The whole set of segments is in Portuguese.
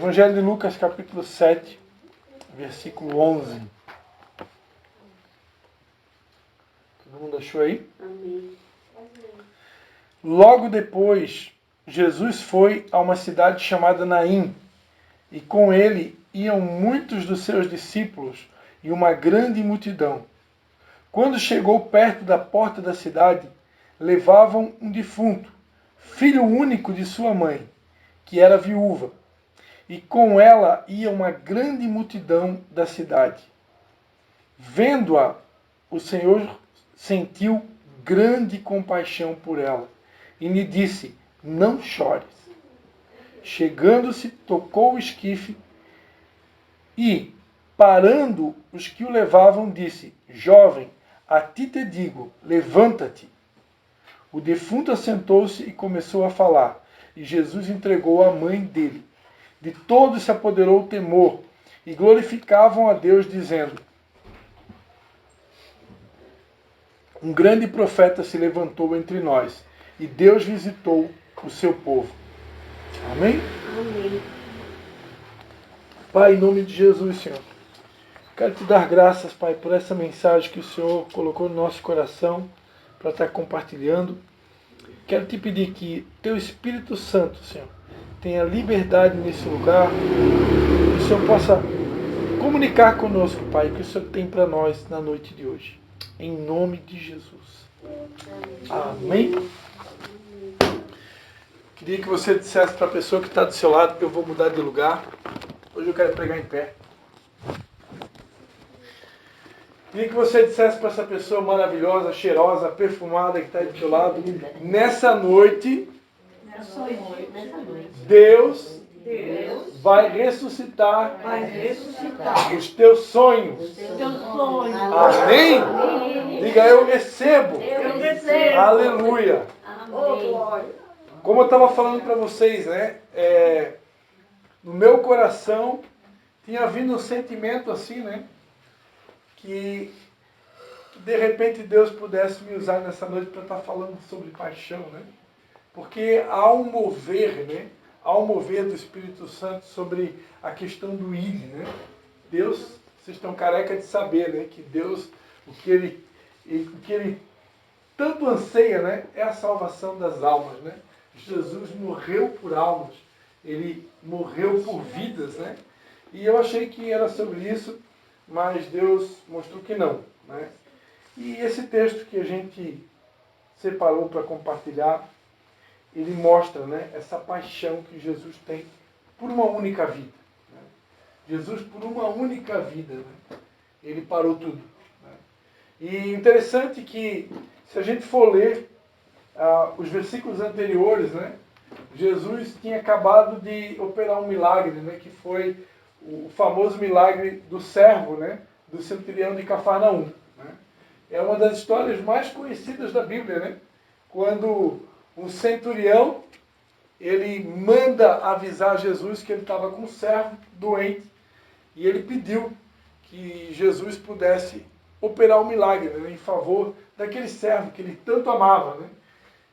Evangelho de Lucas, capítulo 7, versículo 11. Todo mundo achou aí? Amém. Logo depois, Jesus foi a uma cidade chamada Naim, e com ele iam muitos dos seus discípulos e uma grande multidão. Quando chegou perto da porta da cidade, levavam um defunto, filho único de sua mãe, que era viúva, e com ela ia uma grande multidão da cidade. Vendo-a, o Senhor sentiu grande compaixão por ela e lhe disse: não chores. Chegando-se, tocou o esquife e, parando os que o levavam, disse: jovem, a ti te digo, levanta-te. O defunto assentou-se e começou a falar, e Jesus entregou a mãe dele. De todos se apoderou o temor, e glorificavam a Deus, dizendo: um grande profeta se levantou entre nós, e Deus visitou o seu povo. Amém? Amém. Pai, em nome de Jesus, Senhor, quero te dar graças, Pai, por essa mensagem que o Senhor colocou no nosso coração para estar compartilhando. Quero te pedir que teu Espírito Santo, Senhor, tenha liberdade nesse lugar, que o Senhor possa comunicar conosco, Pai, o que o Senhor tem para nós na noite de hoje. Em nome de Jesus. Amém? Queria que você dissesse para a pessoa que está do seu lado que eu vou mudar de lugar. Hoje eu quero pregar em pé. Queria que você dissesse para essa pessoa maravilhosa, cheirosa, perfumada que está do seu lado: nessa noite, Deus vai ressuscitar os teus sonhos. Amém? Diga: eu recebo. Aleluia. Como eu estava falando para vocês, né? No meu coração tinha vindo um sentimento assim, né? Que de repente Deus pudesse me usar nessa noite para estar falando sobre paixão, né? Porque há um mover, né? Há um mover do Espírito Santo sobre a questão do ID, né? Deus, vocês estão careca de saber, né? Que Deus, o que ele tanto anseia, né? É a salvação das almas, né? Jesus morreu por almas, ele morreu por vidas, né? E eu achei que era sobre isso, mas Deus mostrou que não, né? E esse texto que a gente separou para compartilhar, ele mostra, né, essa paixão que Jesus tem por uma única vida. Né? Jesus, por uma única vida, né? Ele parou tudo. Né? E interessante que, se a gente for ler os versículos anteriores, né, Jesus tinha acabado de operar um milagre, né, que foi o famoso milagre do servo, né, do centurião de Cafarnaum. Né? É uma das histórias mais conhecidas da Bíblia, né? Quando um centurião, ele manda avisar Jesus que ele estava com um servo doente, e ele pediu que Jesus pudesse operar um milagre, né, em favor daquele servo que ele tanto amava, né?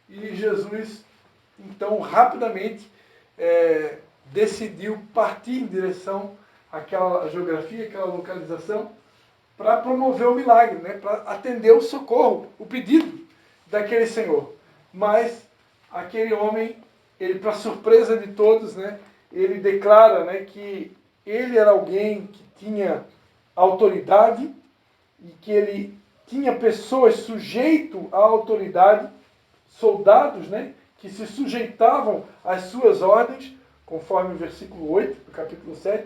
E Jesus, então, rapidamente decidiu partir em direção àquela geografia, àquela localização, para promover o milagre, né? Para atender o socorro, o pedido daquele senhor. Mas aquele homem, ele, para surpresa de todos, né, ele declara, né, que ele era alguém que tinha autoridade e que ele tinha pessoas sujeito à autoridade, soldados, né, que se sujeitavam às suas ordens, conforme o versículo 8 do capítulo 7.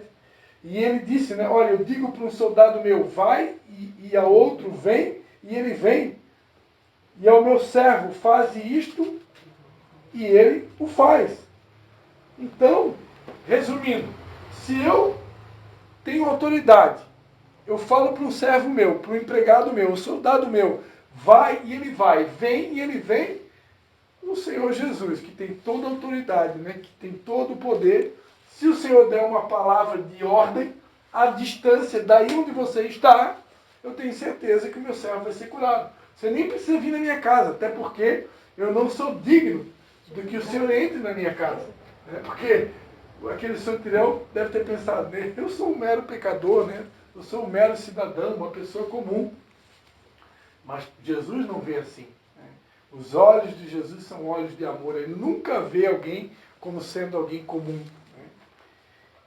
E ele disse, né, olha, eu digo para um soldado meu, vai, e a outro, vem, e ele vem. E ao meu servo, faz isto, e ele o faz. Então, resumindo, se eu tenho autoridade, eu falo para um servo meu, para um empregado meu, um soldado meu, vai e ele vai, vem e ele vem, o Senhor Jesus, que tem toda a autoridade, né, que tem todo o poder, se o Senhor der uma palavra de ordem, à distância daí onde você está, eu tenho certeza que o meu servo vai ser curado. Você nem precisa vir na minha casa, até porque eu não sou digno do que o Senhor entre na minha casa. Né? Porque aquele centurião deve ter pensado, né? Eu sou um mero pecador, né? Eu sou um mero cidadão, uma pessoa comum. Mas Jesus não vê assim. Né? Os olhos de Jesus são olhos de amor. Ele nunca vê alguém como sendo alguém comum. Né?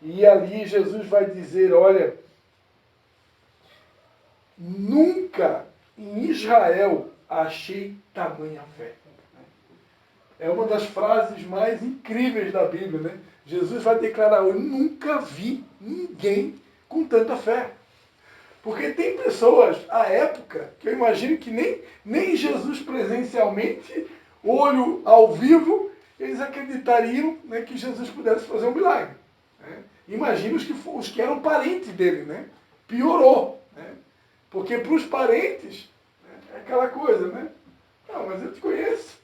E ali Jesus vai dizer, olha, nunca em Israel achei tamanha fé. É uma das frases mais incríveis da Bíblia, né? Jesus vai declarar, eu nunca vi ninguém com tanta fé. Porque tem pessoas, à época, que eu imagino que nem Jesus presencialmente, olho ao vivo, eles acreditariam, né, que Jesus pudesse fazer um milagre. Né? Imagina os que eram parentes dele, né? Piorou. Né? Porque para os parentes, né, é aquela coisa, né? Não, mas eu te conheço.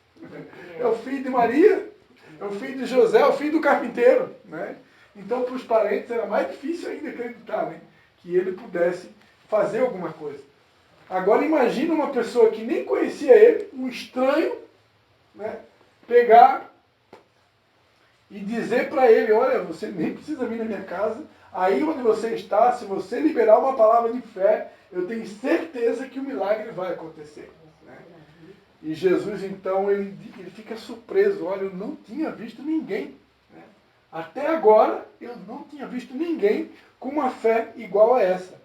É o filho de Maria, é o filho de José, é o filho do carpinteiro. Né? Então, para os parentes era mais difícil ainda acreditar, né, que ele pudesse fazer alguma coisa. Agora imagina uma pessoa que nem conhecia ele, um estranho, né, pegar e dizer para ele, olha, você nem precisa vir na minha casa, aí onde você está, se você liberar uma palavra de fé, eu tenho certeza que o milagre vai acontecer. Né? E Jesus, então, ele fica surpreso, olha, eu não tinha visto ninguém. Né? Até agora, eu não tinha visto ninguém com uma fé igual a essa.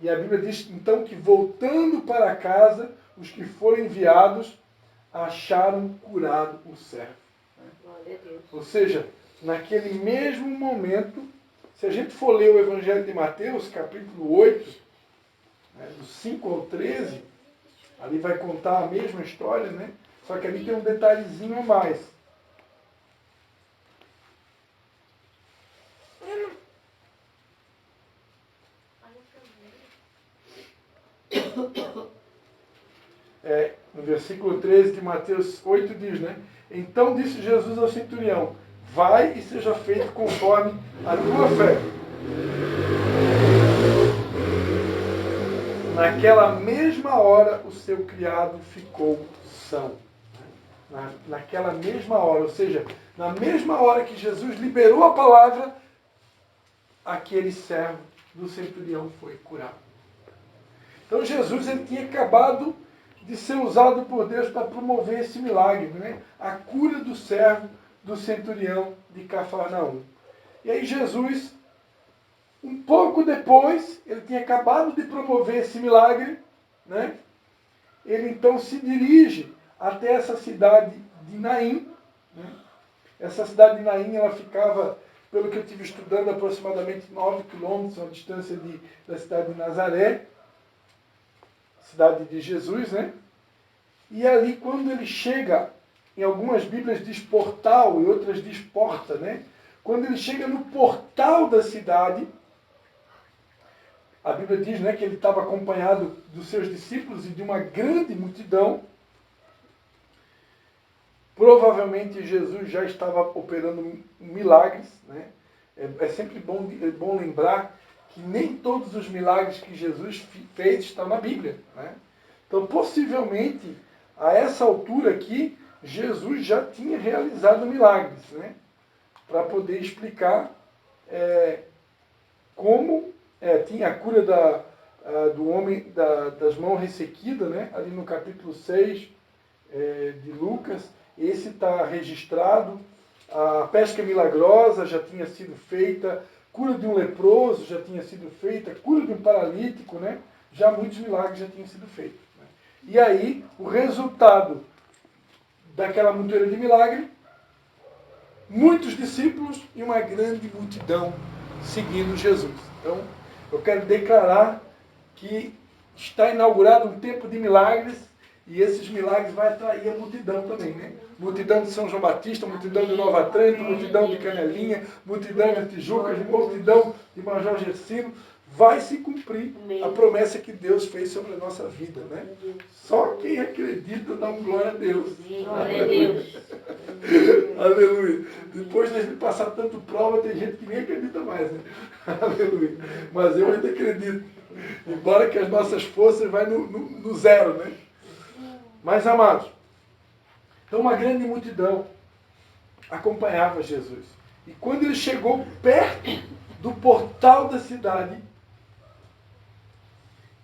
E a Bíblia diz, então, que voltando para casa, os que foram enviados acharam curado o servo. Né? Ou seja, naquele mesmo momento, se a gente for ler o Evangelho de Mateus, capítulo 8, né, do 5 ao 13, ali vai contar a mesma história, né? Só que ali tem um detalhezinho a mais. No versículo 13 de Mateus 8 diz, né? Então disse Jesus ao centurião, vai e seja feito conforme a tua fé. Naquela mesma hora o seu criado ficou são. Naquela mesma hora, ou seja, na mesma hora que Jesus liberou a palavra, aquele servo do centurião foi curado. Então Jesus ele tinha acabado de ser usado por Deus para promover esse milagre, né? A cura do servo do centurião de Cafarnaum. E aí Jesus, um pouco depois, ele tinha acabado de promover esse milagre, né? Ele então se dirige até essa cidade de Naim. Né? Essa cidade de Naim, ela ficava, pelo que eu estive estudando, aproximadamente 9 quilômetros, a distância da cidade de Nazaré, cidade de Jesus, né? E ali, quando ele chega, em algumas Bíblias diz portal e outras diz porta, né? Quando ele chega no portal da cidade, a Bíblia diz, né, que ele estava acompanhado dos seus discípulos e de uma grande multidão. Provavelmente Jesus já estava operando milagres, né? É sempre bom lembrar que nem todos os milagres que Jesus fez estão na Bíblia, né? Então, possivelmente, a essa altura aqui, Jesus já tinha realizado milagres, né? Para poder explicar como tinha a cura do homem das mãos ressequidas, né? Ali no capítulo 6 de Lucas, esse está registrado. A pesca milagrosa já tinha sido feita, cura de um leproso já tinha sido feita, cura de um paralítico, né? Já muitos milagres já tinham sido feitos. Né? E aí, o resultado daquela montoeira de milagre, muitos discípulos e uma grande multidão seguindo Jesus. Então, eu quero declarar que está inaugurado um tempo de milagres e esses milagres vão atrair a multidão também, né? Multidão de São João Batista, multidão de Nova Trento, multidão de Canelinha, multidão de Tijucas, multidão de Major Gersino. Vai se cumprir a promessa que Deus fez sobre a nossa vida, né? Só quem acredita dá um glória a Deus. Glória a Deus. Aleluia. Depois de a gente passar tanto prova, tem gente que nem acredita mais, né? Aleluia. Mas eu ainda acredito. Embora que as nossas forças vai no zero, né? Mas, amados, então uma grande multidão acompanhava Jesus. E quando ele chegou perto do portal da cidade,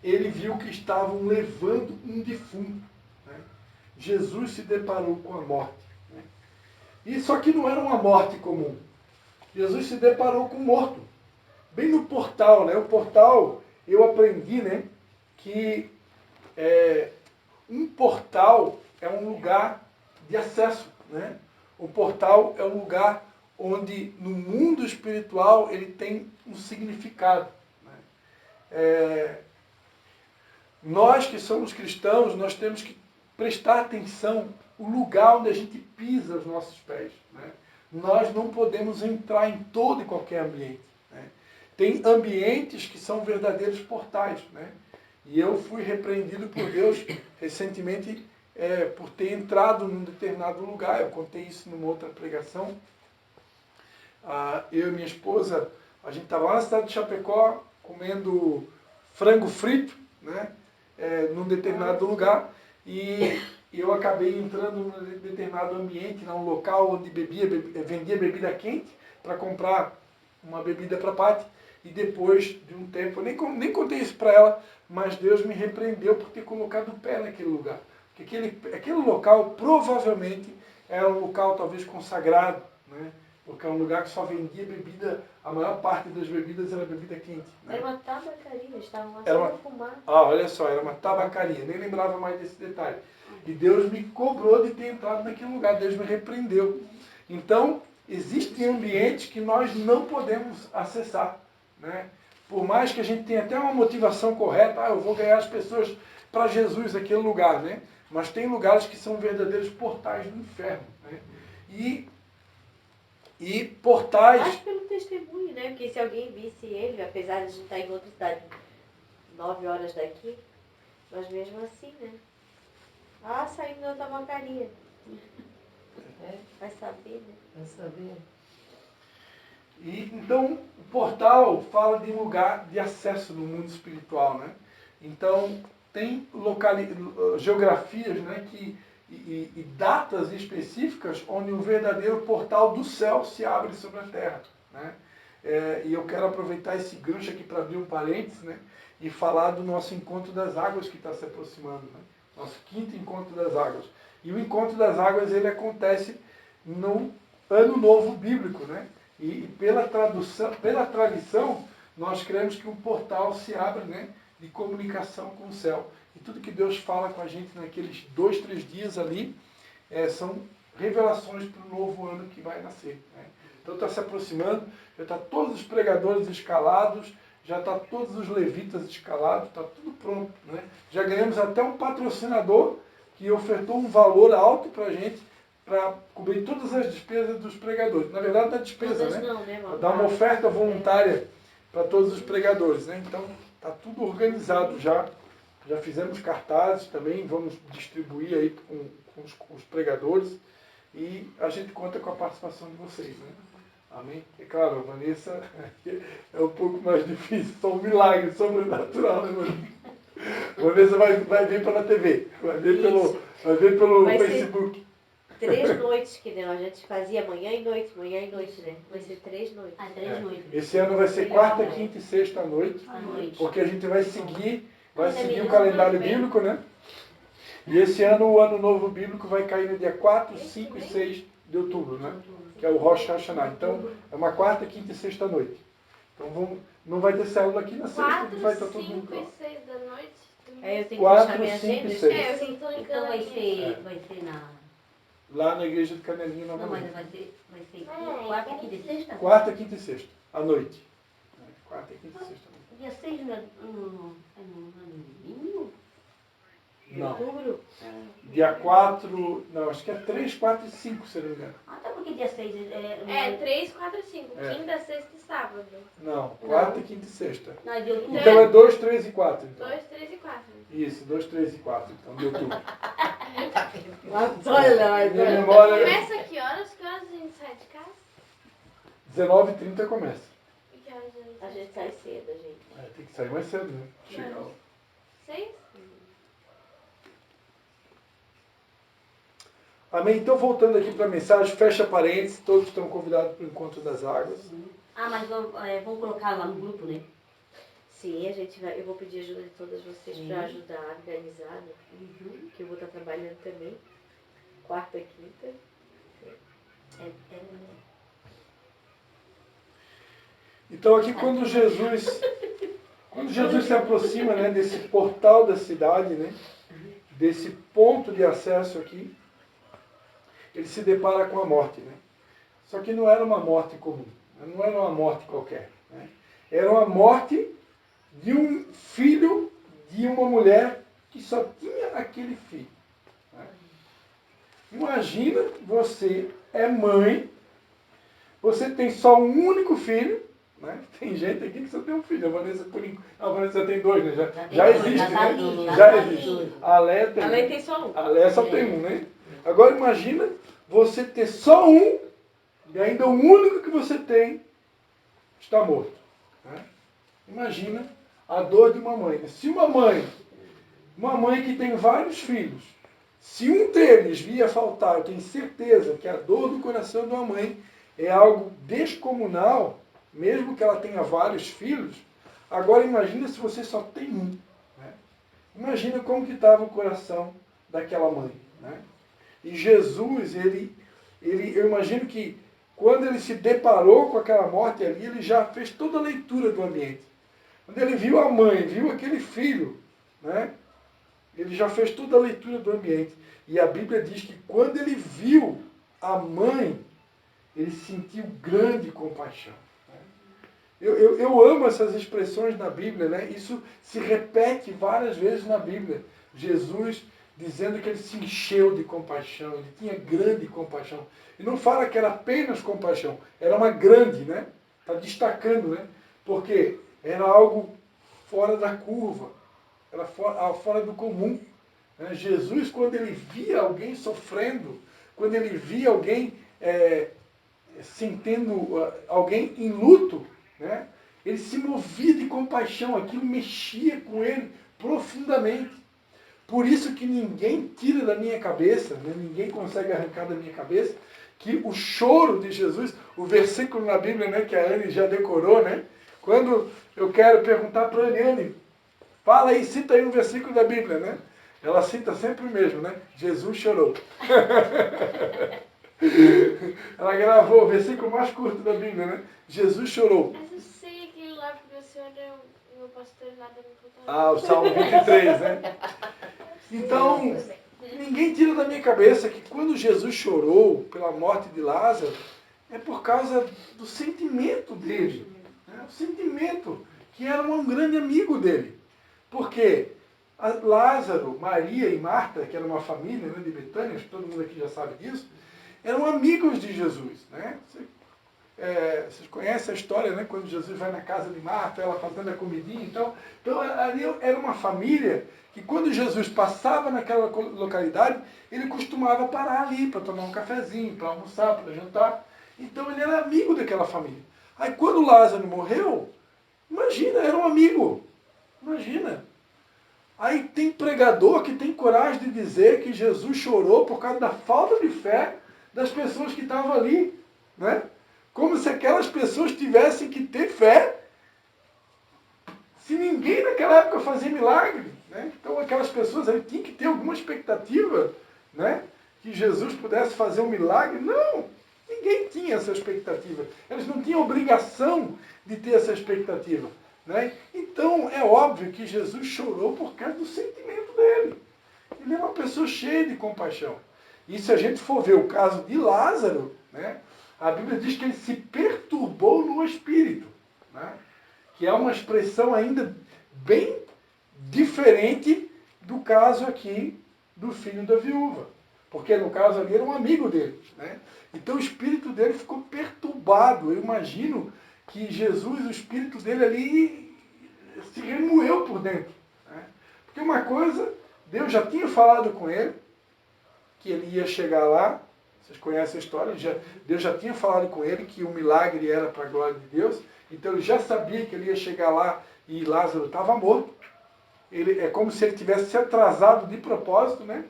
ele viu que estavam levando um defunto. Né? Jesus se deparou com a morte. Né? E só que não era uma morte comum. Jesus se deparou com um morto. Bem no portal, né? O portal, eu aprendi, né, que um portal é um lugar de acesso, né? O portal é um lugar onde no mundo espiritual ele tem um significado. Né? Nós que somos cristãos, nós temos que prestar atenção no lugar onde a gente pisa os nossos pés. Né? Nós não podemos entrar em todo e qualquer ambiente. Né? Tem ambientes que são verdadeiros portais. Né? E eu fui repreendido por Deus recentemente por ter entrado num determinado lugar. Eu contei isso numa outra pregação. Eu e minha esposa, a gente estava lá na cidade de Chapecó comendo frango frito, né? Num determinado lugar, e eu acabei entrando num determinado ambiente, num local onde vendia bebida quente, para comprar uma bebida para a Paty, e depois de um tempo, eu nem contei isso para ela, mas Deus me repreendeu por ter colocado o pé naquele lugar. Porque aquele local provavelmente era um local talvez consagrado, né? Porque é um lugar que só vendia bebida, a maior parte das bebidas era bebida quente. Né? Era uma tabacaria, estavam lá só fumar. Olha só, era uma tabacaria, nem lembrava mais desse detalhe. E Deus me cobrou de ter entrado naquele lugar, Deus me repreendeu. Então, existem ambientes que nós não podemos acessar. Né? Por mais que a gente tenha até uma motivação correta, eu vou ganhar as pessoas para Jesus naquele lugar. Né? Mas tem lugares que são verdadeiros portais do inferno. Né? E portais... Mas pelo testemunho, né? Porque se alguém visse ele, apesar de a gente estar em outra cidade, 9 horas daqui, mas mesmo assim, né? Saindo da tabacaria. Vai saber, né? Vai saber. E, então, o portal fala de um lugar de acesso no mundo espiritual, né? Então, tem geografias, né, e datas específicas onde um verdadeiro portal do céu se abre sobre a terra. Né? E eu quero aproveitar esse gancho aqui para abrir um parênteses, né, e falar do nosso encontro das águas que está se aproximando. Né? Nosso 5º encontro das águas. E o encontro das águas ele acontece no Ano Novo Bíblico. Né? E pela tradição, nós cremos que um portal se abre, né, de comunicação com o céu. E tudo que Deus fala com a gente naqueles 2, 3 dias ali, são revelações para o novo ano que vai nascer. Né? Então está se aproximando, já está todos os pregadores escalados, já está todos os levitas escalados, está tudo pronto. Né? Já ganhamos até um patrocinador que ofertou um valor alto para a gente, para cobrir todas as despesas dos pregadores. Na verdade, não é despesa, Todas né? não, né, Dá uma oferta voluntária para todos os pregadores. Né? Então, está tudo organizado já. Já fizemos cartazes também, vamos distribuir aí com os pregadores. E a gente conta com a participação de vocês. Né? Amém? É claro, a Vanessa é um pouco mais difícil, só um milagre sobrenatural, né, Vanessa? A Vanessa vai ver pela TV, vai ver pelo Facebook. 3 noites que a gente fazia manhã e noite, né? Vai ser 3 noites. 3 noites. Esse ano vai ser quarta, quinta e sexta à noite, porque a gente vai seguir o calendário bíblico, né? E esse ano o Ano Novo Bíblico vai cair no dia 4, 5 e 6 de outubro, né? Que é o Rosh Hashanah. Então, é uma quarta, quinta e sexta noite. Então, não vai ter célula aqui na sexta, que vai estar todo mundo 4, 5 e 6 da noite. Eu tenho que 4, fechar minha 5 e agenda. 6. Eu tô Então vai ser na... Lá na igreja de Canelinha, Não, mas novamente. vai ser quarta, quinta e sexta? Quarta, quinta e sexta, à noite. Quarta, quinta e sexta à noite. Dia 6 não é domingo? Não. Outubro? Dia 4, não, acho que é 3, 4 e 5, se não me engano. Tá porque dia 6 É 3, 4 e 5. É. Quinta, sexta e sábado. Não, quarta, quinta e sexta. Não, é de outubro. Então é 2, 3 e 4. Então. 2, 3 e 4. Isso, 2, 3 e 4. Então, de outubro. Olha, Minha memória... Começa que horas? Que horas a gente sai de casa? 19h30 começa. E que horas A gente sai cedo, gente. Tem que sair mais cedo, né? Chegar lá. 6? Amém? Então, voltando aqui para a mensagem, fecha parênteses, todos estão convidados para o Encontro das Águas. Mas vamos colocar lá no grupo, né? Sim, eu vou pedir ajuda de todas vocês para ajudar a organizar, né? Que eu vou estar trabalhando também. Quarta, quinta. Então aqui quando Jesus se aproxima, né, desse portal da cidade, né, desse ponto de acesso aqui, ele se depara com a morte, né? Só que não era uma morte comum, não era uma morte qualquer, né? Era uma morte de um filho de uma mulher que só tinha aquele filho, né? Imagina, você é mãe, você tem só um único filho, né? Tem gente aqui que só tem um filho. A Vanessa tem dois, né? Já existe, né? Já existe. A Léa tem só um. A Léa só tem um, né? Agora imagina você ter só um e ainda o único que você tem está morto, né? Imagina a dor de uma mãe. Se uma mãe que tem vários filhos, se um deles via faltar, eu tenho certeza que a dor do coração de uma mãe é algo descomunal, mesmo que ela tenha vários filhos. Agora imagina se você só tem um, né? Imagina como que estava o coração daquela mãe, né? E Jesus, eu imagino que quando ele se deparou com aquela morte ali, ele já fez toda a leitura do ambiente. Quando ele viu a mãe, viu aquele filho, né? Ele já fez toda a leitura do ambiente. E a Bíblia diz que quando ele viu a mãe, ele sentiu grande compaixão. Eu amo essas expressões na Bíblia, né? Isso se repete várias vezes na Bíblia. Jesus dizendo que ele se encheu de compaixão, ele tinha grande compaixão. E não fala que era apenas compaixão, era uma grande, né? Está destacando, né? Porque era algo fora da curva, era fora do comum. Né? Jesus, quando ele via alguém sofrendo, quando ele via alguém sentindo alguém em luto, né? Ele se movia de compaixão, aquilo mexia com ele profundamente. Por isso que ninguém tira da minha cabeça, né? Ninguém consegue arrancar da minha cabeça, que o choro de Jesus, o versículo na Bíblia, né, que a Anne já decorou, né? Quando eu quero perguntar para a Anne, fala aí, cita aí um versículo da Bíblia, né? Ela cita sempre o mesmo, né? Jesus chorou. Ela gravou o versículo mais curto da Bíblia, né? Jesus chorou. Mas eu sei aquele lá porque o senhor é o meu pastor nada me contou. Ah, o Salmo 23, né? Então, ninguém tira da minha cabeça que quando Jesus chorou pela morte de Lázaro, é por causa do sentimento dele. Né? O sentimento que era um grande amigo dele. Porque Lázaro, Maria e Marta, que era uma família, né, de Betânia, acho que todo mundo aqui já sabe disso, eram amigos de Jesus. Né? Vocês conhecem a história, né? Quando Jesus vai na casa de Marta, ela fazendo a comidinha e tal. Então, ali era uma família que quando Jesus passava naquela localidade, ele costumava parar ali para tomar um cafezinho, para almoçar, para jantar. Então, ele era amigo daquela família. Aí, quando Lázaro morreu, imagina, era um amigo. Imagina. Aí tem pregador que tem coragem de dizer que Jesus chorou por causa da falta de fé das pessoas que estavam ali, né? Como se aquelas pessoas tivessem que ter fé, se ninguém naquela época fazia milagre, né? Então aquelas pessoas ali tinham que ter alguma expectativa, né? Que Jesus pudesse fazer um milagre. Não, ninguém tinha essa expectativa. Eles não tinham obrigação de ter essa expectativa, né? Então é óbvio que Jesus chorou por causa do sentimento dele. Ele é uma pessoa cheia de compaixão. E se a gente for ver o caso de Lázaro, né? A Bíblia diz que ele se perturbou no espírito, né? Que é uma expressão ainda bem diferente do caso aqui do filho da viúva. Porque no caso ali era um amigo dele, né? Então o espírito dele ficou perturbado. Eu imagino que Jesus, o espírito dele ali se remoeu por dentro, né? Porque uma coisa, Deus já tinha falado com ele, que ele ia chegar lá. Vocês conhecem a história, Deus já tinha falado com ele que o milagre era para a glória de Deus, então ele já sabia que ele ia chegar lá e Lázaro estava morto. É como se ele tivesse se atrasado de propósito, né?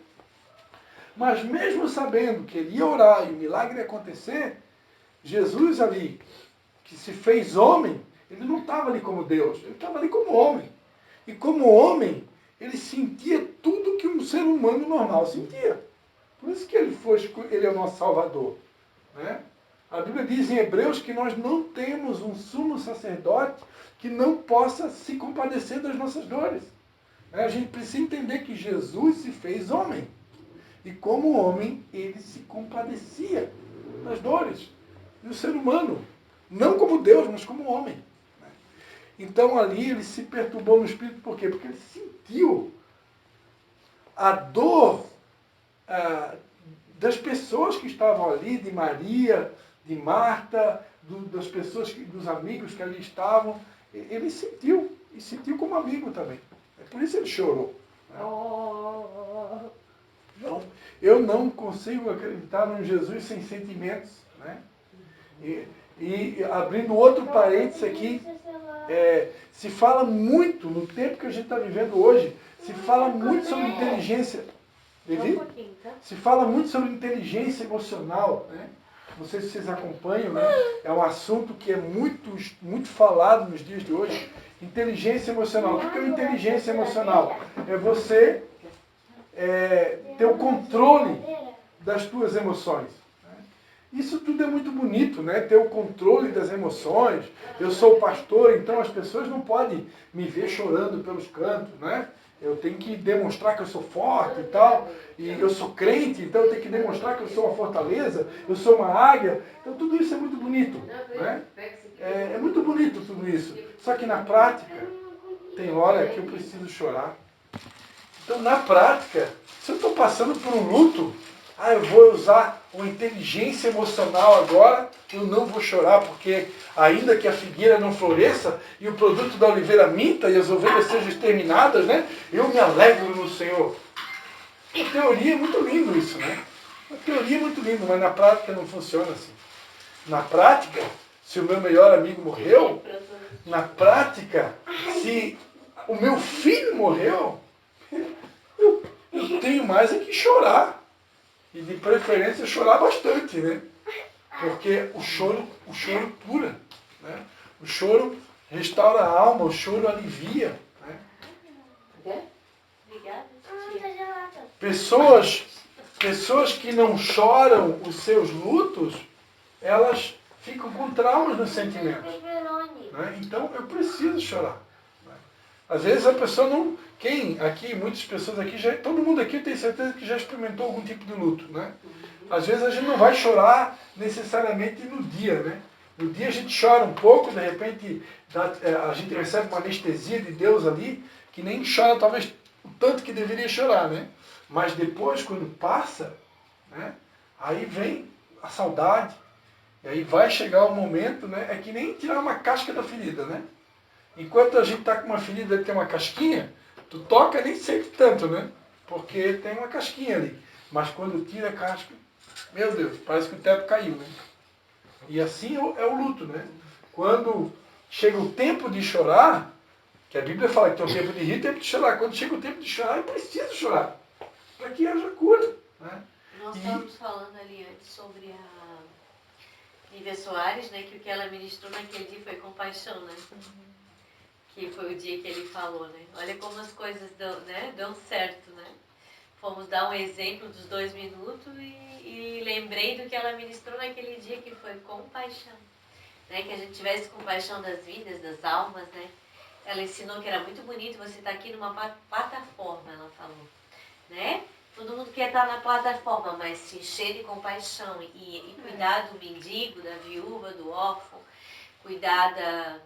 Mas mesmo sabendo que ele ia orar e o milagre ia acontecer, Jesus ali, que se fez homem, ele não estava ali como Deus, ele estava ali como homem. E como homem, ele sentia tudo que um ser humano normal sentia. Por isso que ele é o nosso Salvador. Né? A Bíblia diz em Hebreus que nós não temos um sumo sacerdote que não possa se compadecer das nossas dores. A gente precisa entender que Jesus se fez homem. E como homem, ele se compadecia das dores do ser humano. Não como Deus, mas como homem. Então ali ele se perturbou no espírito, por quê? Porque ele sentiu a dor das pessoas que estavam ali, de Maria, de Marta, das pessoas, dos amigos que ali estavam. Ele sentiu, e sentiu como amigo também. É por isso ele chorou. Né? Então, eu não consigo acreditar num Jesus sem sentimentos. Né? E abrindo outro parênteses aqui, se fala muito, no tempo que a gente está vivendo hoje, se fala muito sobre inteligência. Se fala muito sobre inteligência emocional. Né? Não sei se vocês acompanham, né? É um assunto que é muito falado nos dias de hoje. Inteligência emocional. O que é inteligência emocional? É você ter o controle das tuas emoções. Isso tudo é muito bonito, né? Ter o controle das emoções. Eu sou pastor, então as pessoas não podem me ver chorando pelos cantos, né? Eu tenho que demonstrar que eu sou forte e tal. E eu sou crente, então eu tenho que demonstrar que eu sou uma fortaleza, eu sou uma águia. Então tudo isso é muito bonito, né? É muito bonito tudo isso. Só que na prática, tem hora que eu preciso chorar. Então na prática, se eu estou passando por um luto, eu vou usar uma inteligência emocional agora, eu não vou chorar, porque ainda que a figueira não floresça e o produto da oliveira minta e as ovelhas sejam exterminadas, né, eu me alegro no Senhor. Na teoria é muito lindo isso, né? Na teoria é muito lindo, mas na prática não funciona assim. Na prática, se o meu melhor amigo morreu, na prática, se o meu filho morreu, eu tenho mais é que chorar. E de preferência chorar bastante, né? Porque o choro cura. Né? O choro restaura a alma, o choro alivia. Né? Pessoas que não choram os seus lutos, elas ficam com traumas nos sentimentos. Né? Então eu preciso chorar. Né? Às vezes a pessoa não... muitas pessoas aqui, todo mundo aqui tem certeza que já experimentou algum tipo de luto, né? Às vezes a gente não vai chorar necessariamente no dia, né? No dia a gente chora um pouco, de repente a gente recebe uma anestesia de Deus ali, que nem chora talvez o tanto que deveria chorar, né? Mas depois, quando passa, né? Aí vem a saudade, e aí vai chegar o momento, né? É que nem tirar uma casca da ferida, né? Enquanto a gente está com uma ferida que tem uma casquinha, tu toca nem sente tanto, né? Porque tem uma casquinha ali. Mas quando tira a casca, meu Deus, parece que o teto caiu, né? E assim é o luto, né? Quando chega o tempo de chorar, que a Bíblia fala que tem um tempo de rir e tempo de chorar. Quando chega o tempo de chorar, eu preciso chorar. Para que haja cura. Né? Nós estávamos falando ali antes sobre a Nívia Soares, né? Que o que ela ministrou naquele dia foi compaixão, né? Que foi o dia que ele falou, né? Olha como as coisas dão certo, né? Fomos dar um exemplo dos 2 minutos e lembrei do que ela ministrou naquele dia, que foi compaixão. Né? Que a gente tivesse compaixão das vidas, das almas, né? Ela ensinou que era muito bonito você estar aqui numa plataforma, ela falou. Né? Todo mundo quer estar na plataforma, mas se encher de compaixão e cuidar do mendigo, da viúva, do órfão, cuidar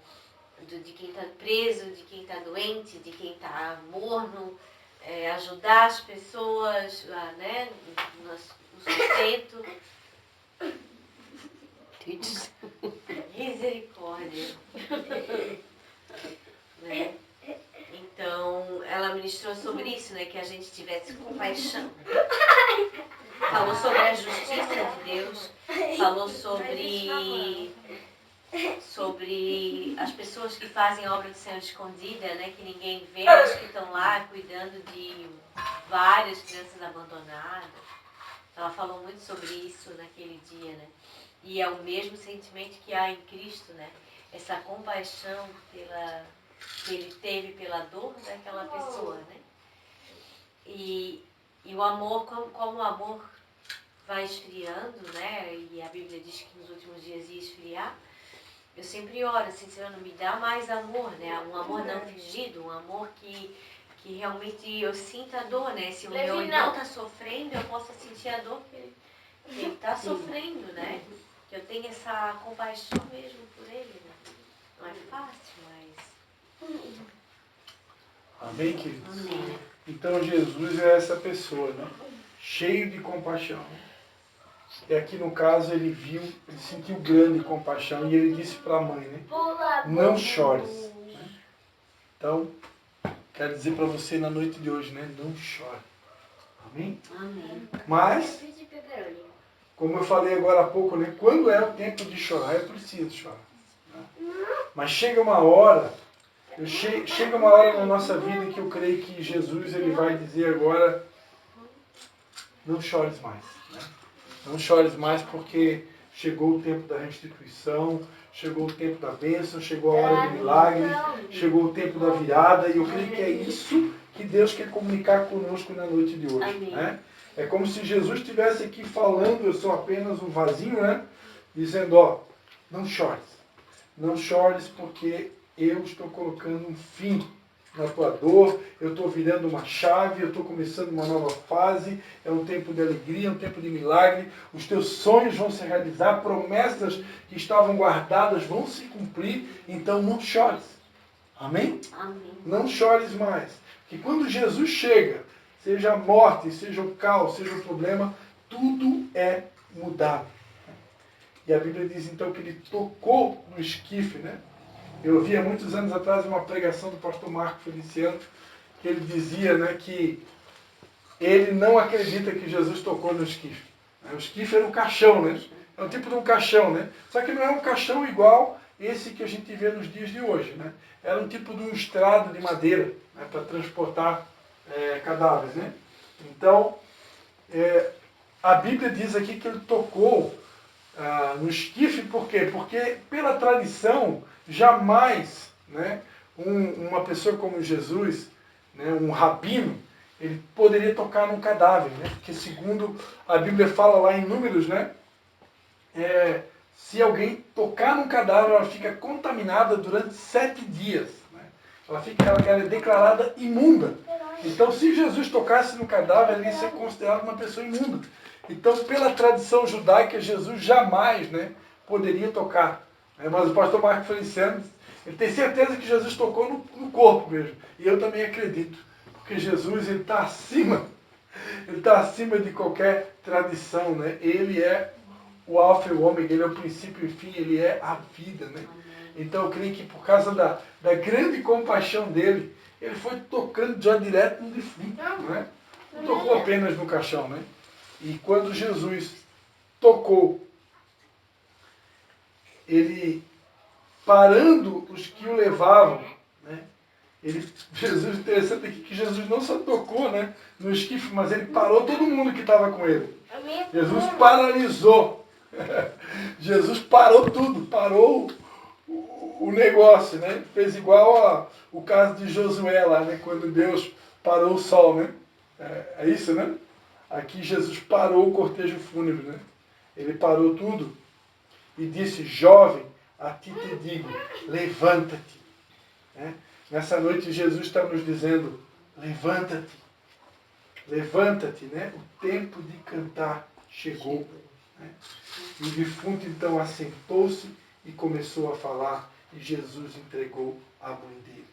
de quem está preso, de quem está doente, de quem está morno, ajudar as pessoas, né, no sustento. Misericórdia. Né? Então, ela ministrou sobre isso, né, que a gente tivesse compaixão. Falou sobre a justiça de Deus, falou sobre as pessoas que fazem a obra do Senhor escondida, né, que ninguém vê, mas que estão lá cuidando de várias crianças abandonadas. Ela falou muito sobre isso naquele dia, né? E é o mesmo sentimento que há em Cristo, né? Essa compaixão que ele teve pela dor daquela pessoa, né? E o amor, como o amor vai esfriando, né? E a Bíblia diz que nos últimos dias ia esfriar. Eu sempre oro assim, Senhor, me dá mais amor, né? Um amor não fingido, um amor que realmente eu sinta a dor, né? Se o meu irmão está sofrendo, eu possa sentir a dor que ele está sofrendo, né? Que eu tenha essa compaixão mesmo por ele, né? Não é fácil, mas... Amém, queridos? Amém. Então Jesus é essa pessoa, né? Cheio de compaixão. E aqui no caso ele sentiu grande compaixão e ele disse para a mãe, né? Não chores. Então, quero dizer para você na noite de hoje, né? Não chore. Amém? Amém. Mas, como eu falei agora há pouco, né? Quando é o tempo de chorar, eu preciso chorar. Né? Mas chega uma hora na nossa vida que eu creio que Jesus ele vai dizer agora, não chores mais. Né? Não chores mais porque chegou o tempo da restituição, chegou o tempo da bênção, chegou a hora do milagre, chegou o tempo da virada, e eu creio que é isso que Deus quer comunicar conosco na noite de hoje. Né? É como se Jesus estivesse aqui falando, eu sou apenas um vasinho, né? Dizendo, ó, não chores porque eu estou colocando um fim na tua dor, eu estou virando uma chave, eu estou começando uma nova fase, é um tempo de alegria, é um tempo de milagre, os teus sonhos vão se realizar, promessas que estavam guardadas vão se cumprir, então não chores. Amém? Amém. Não chores mais. Porque quando Jesus chega, seja a morte, seja o caos, seja o problema, tudo é mudado. E a Bíblia diz então que ele tocou no esquife, né? Eu ouvi há muitos anos atrás uma pregação do pastor Marco Feliciano, que ele dizia, né, que ele não acredita que Jesus tocou no esquife. O esquife era um caixão, né? É um tipo de um caixão, né? Só que não é um caixão igual esse que a gente vê nos dias de hoje, né? Era um tipo de um estrado de madeira, né, para transportar cadáveres, né? Então, a Bíblia diz aqui que ele tocou no esquife, por quê? Porque pela tradição, jamais, né, uma pessoa como Jesus, né, um rabino, ele poderia tocar num cadáver, né? Porque segundo a Bíblia fala lá em Números, né, se alguém tocar num cadáver, ela fica contaminada durante 7 dias. Né? Ela é declarada imunda. Então, se Jesus tocasse no cadáver, ele ia ser considerado uma pessoa imunda. Então, pela tradição judaica, Jesus jamais, né, poderia tocar. Mas o pastor Marco Feliciano, ele tem certeza que Jesus tocou no corpo mesmo. E eu também acredito. Porque Jesus está acima. Ele está acima de qualquer tradição. Né? Ele é o alfa e o ômega, ele é o princípio e o fim, ele é a vida. Né? Então eu creio que por causa da grande compaixão dele, ele foi tocando já direto no defunto. Né? Não tocou apenas no caixão. Né? E quando Jesus tocou, ele parando os que o levavam, né? Jesus, interessante aqui que Jesus não só tocou, né, no esquife, mas ele parou todo mundo que estava com ele. Jesus paralisou. Jesus parou tudo, parou o negócio, né? Fez igual o caso de Josué lá, né? Quando Deus parou o sol, né? É isso, né? Aqui Jesus parou o cortejo fúnebre, né? Ele parou tudo e disse, jovem, a ti te digo, levanta-te. Né? Nessa noite Jesus está nos dizendo, levanta-te. Levanta-te, né? O tempo de cantar chegou. Né? E o defunto então assentou-se e começou a falar e Jesus entregou a mãe dele.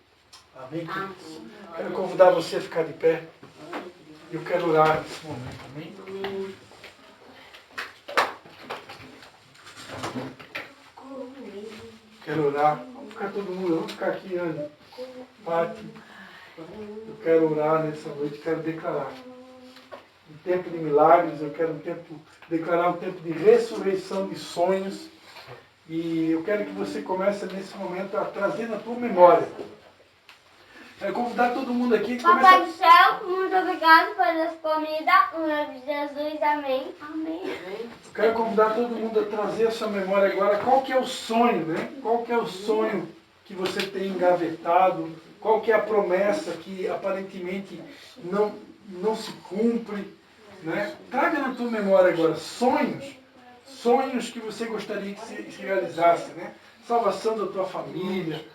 Amém, queridos? Quero convidar você a ficar de pé. Eu quero orar nesse momento. Amém? Quero orar. Vamos ficar todo mundo, vamos ficar aqui, Ana. Pati. Eu quero orar nessa noite, quero declarar um tempo de milagres, eu quero declarar um tempo de ressurreição de sonhos. E eu quero que você comece nesse momento a trazer na tua memória convidar todo mundo aqui que Papai começa... do céu, muito obrigado pelas comidas. Em nome de Jesus, amém. Amém. Eu quero convidar todo mundo a trazer a sua memória agora. Qual que é o sonho, né? Qual que é o sonho que você tem engavetado? Qual que é a promessa que aparentemente não se cumpre? Né? Traga na tua memória agora sonhos que você gostaria que se realizasse, né? Salvação da tua família,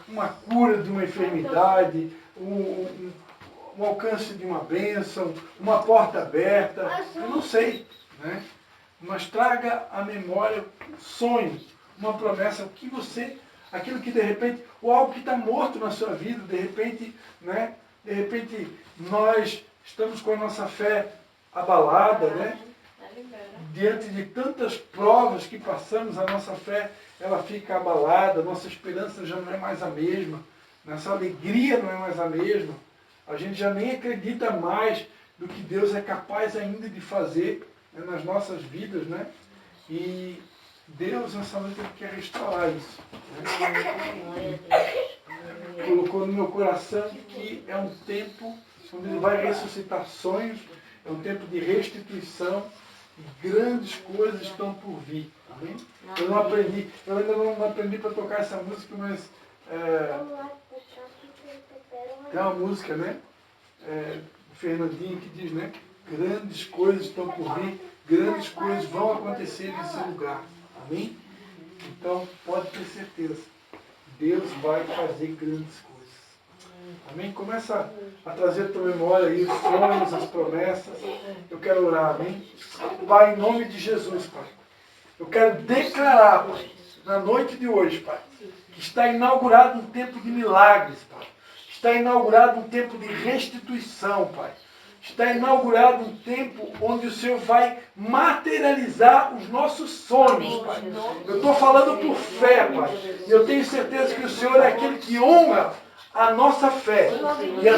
uma cura de uma enfermidade, um alcance de uma bênção, uma porta aberta, eu não sei, né? Mas traga à memória sonhos, uma promessa que você, aquilo que de repente, ou algo que está morto na sua vida, de repente, né? De repente nós estamos com a nossa fé abalada, né? Diante de tantas provas que passamos, a nossa fé ela fica abalada, a nossa esperança já não é mais a mesma, nossa alegria não é mais a mesma, a gente já nem acredita mais do que Deus é capaz ainda de fazer, né, nas nossas vidas, né? E Deus nessa noite ele quer restaurar isso, né? Colocou no meu coração que é um tempo onde Ele vai ressuscitar sonhos, é um tempo de restituição, e grandes coisas estão por vir. Amém? Eu ainda não aprendi para tocar essa música, mas tem uma música, né? O Fernandinho que diz, né? Grandes coisas estão por vir, grandes coisas vão acontecer nesse lugar. Amém? Então, pode ter certeza, Deus vai fazer grandes coisas. Amém? Começa a trazer a tua memória aí os sonhos, as promessas. Eu quero orar, amém? Pai, em nome de Jesus, Pai. Eu quero declarar, Pai, na noite de hoje, Pai, que está inaugurado um tempo de milagres, Pai. Está inaugurado um tempo de restituição, Pai. Está inaugurado um tempo onde o Senhor vai materializar os nossos sonhos, Pai. Eu estou falando por fé, Pai. E eu tenho certeza que o Senhor é aquele que honra a nossa fé. E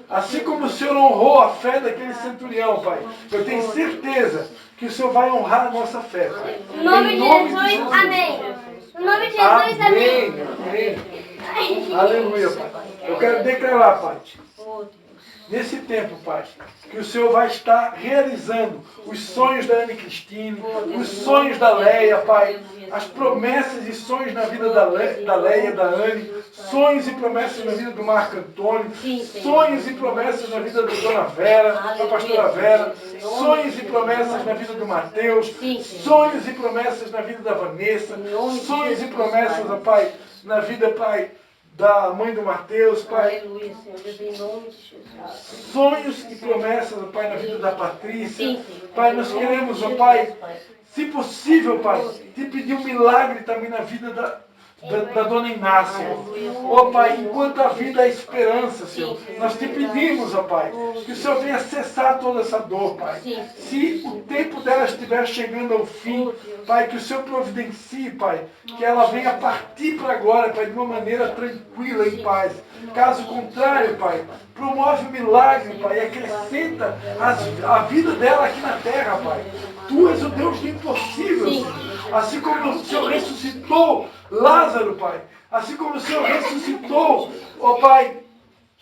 assim como o Senhor honrou a fé daquele centurião, Pai, eu tenho certeza que o Senhor vai honrar a nossa fé, Pai. Em nome de Jesus, amém. Em nome de Jesus, amém. Amém. Aleluia, Pai. Eu quero declarar, Pai, nesse tempo, Pai, que o Senhor vai estar realizando os sonhos da Ana Cristine, os sonhos da Leia, Pai, as promessas e sonhos na vida da Leia, da Anne, sonhos e promessas na vida do Marco Antônio, sonhos e promessas na vida da Dona Vera, da Pastora Vera, sonhos e promessas na vida do Mateus, sonhos e promessas na vida da Vanessa, sonhos e promessas, Pai, na vida, Pai, da mãe do Mateus, Pai. Aleluia, Senhor Deus, em nome de Jesus. Sonhos e promessas, Pai, na vida da Patrícia. Pai, nós queremos, Pai, se possível, Pai, te pedir um milagre também na vida da Dona Inácia. Pai, enquanto a vida é esperança, Senhor, nós te pedimos, Pai, que o Senhor venha cessar toda essa dor, Pai. Se o tempo dela estiver chegando ao fim, Pai, que o Senhor providencie, Pai, que ela venha partir para agora, Pai, de uma maneira tranquila e paz. Caso contrário, Pai, promove o milagre, Pai, e acrescenta a vida dela aqui na terra, Pai. Tu és o Deus do impossível, Senhor. Assim como o Senhor ressuscitou Lázaro, Pai. Assim como o Senhor ressuscitou, Pai,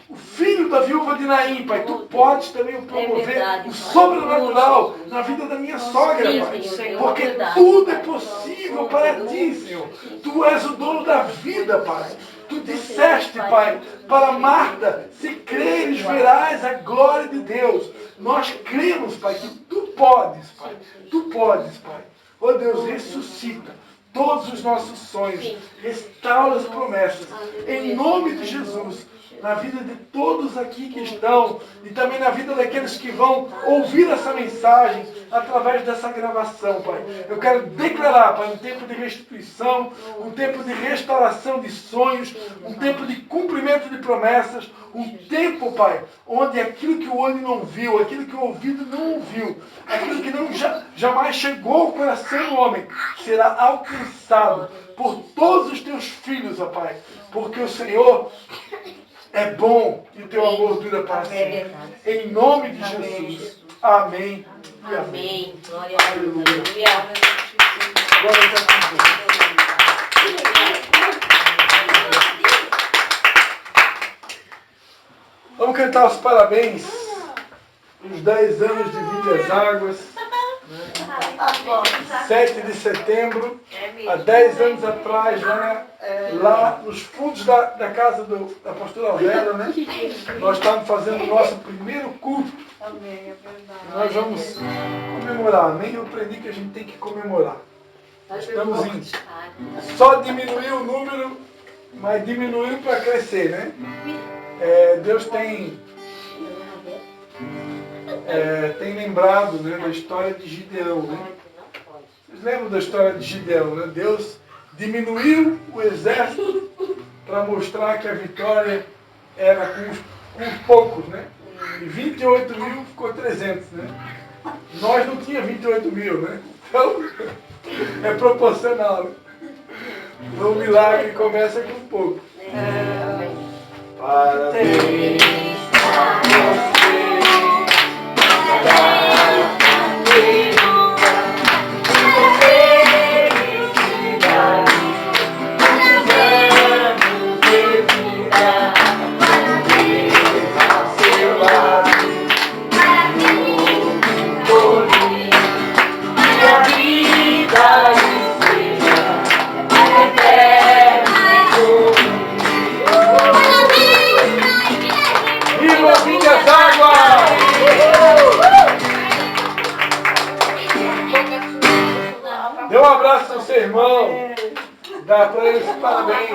o filho da viúva de Naim, Pai. Tu podes também promover o sobrenatural na vida da minha sogra, Pai. Porque tudo é possível para ti, Senhor. Tu és o dono da vida, Pai. Tu disseste, Pai, para Marta, se creres, verás a glória de Deus. Nós cremos, Pai, que Tu podes, Pai. Tu podes, Pai. Oh Deus, ressuscita todos os nossos sonhos. Restaura as promessas. Em nome de Jesus. Na vida de todos aqui que estão e também na vida daqueles que vão ouvir essa mensagem através dessa gravação, Pai. Eu quero declarar, Pai, um tempo de restituição, um tempo de restauração de sonhos, um tempo de cumprimento de promessas, um tempo, Pai, onde aquilo que o olho não viu, aquilo que o ouvido não ouviu, aquilo que não jamais chegou ao coração do homem, será alcançado por todos os teus filhos, ó Pai, porque o Senhor é bom e o teu amor dura para sempre. Em nome de Jesus. Amém. E amém. Glória a Deus. Aleluia. Glória a Deus. Vamos cantar os parabéns. Os 10 anos de Vidas Águas. 7 de setembro, há 10 anos atrás, lá nos fundos da casa da pastora Vera, né? Nós estávamos fazendo o nosso primeiro culto. Amém, é verdade. E nós vamos comemorar. Nem eu aprendi que a gente tem que comemorar. Estamos indo. Só diminuiu o número, mas diminuiu para crescer, né? Deus tem lembrado, né, da história de Gideão, né? Vocês lembram da história de Gideão, né? Deus diminuiu o exército para mostrar que a vitória era com os poucos, né? E 28 mil ficou 300, né? Nós não tínhamos 28 mil, né? Então, é proporcional, né? O milagre começa com pouco. Parabéns a você. Dê um abraço ao seu irmão. Dá para ele parabéns.